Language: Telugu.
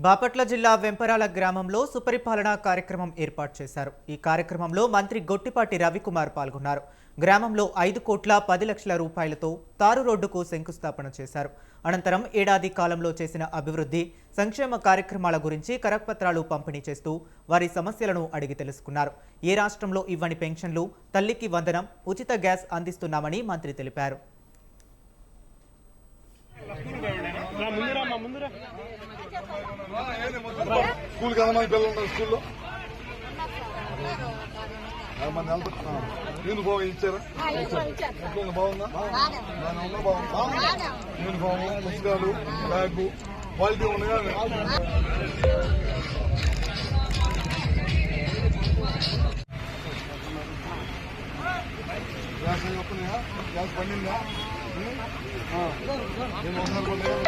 బాపట్ల జిల్లా వెంపరాల గ్రామంలో సుపరిపాలన కార్యక్రమం ఏర్పాటు చేశారు. ఈ కార్యక్రమంలో మంత్రి గొట్టిపాటి రవికుమార్ పాల్గొన్నారు. గ్రామంలో 5 కోట్ల 10 లక్షల రూపాయలతో తారు రోడ్డుకు శంకుస్థాపన చేశారు. అనంతరం ఏడాది కాలంలో చేసిన అభివృద్ధి, సంక్షేమ కార్యక్రమాల గురించి కరపత్రాలు పంపిణీ చేస్తూ వారి సమస్యలను అడిగి తెలుసుకున్నారు. ఏ రాష్ట్రంలో ఇవ్వని పెన్షన్లు, తల్లికి వందనం, ఉచిత గ్యాస్ అందిస్తున్నామని మంత్రి తెలిపారు. స్కూల్ కదా మన పిల్లలు ఉన్నారు స్కూల్లో మన యూనిఫామ్ ఇచ్చారా బాగుందా బాగుందా యూనిఫామ్ పుస్తకాలు బ్యాగు క్వాలిటీ ఉన్నాయా గ్యాస్ వస్తున్నాయా గ్యాస్ పండిందా నేను 100 రూపాయలు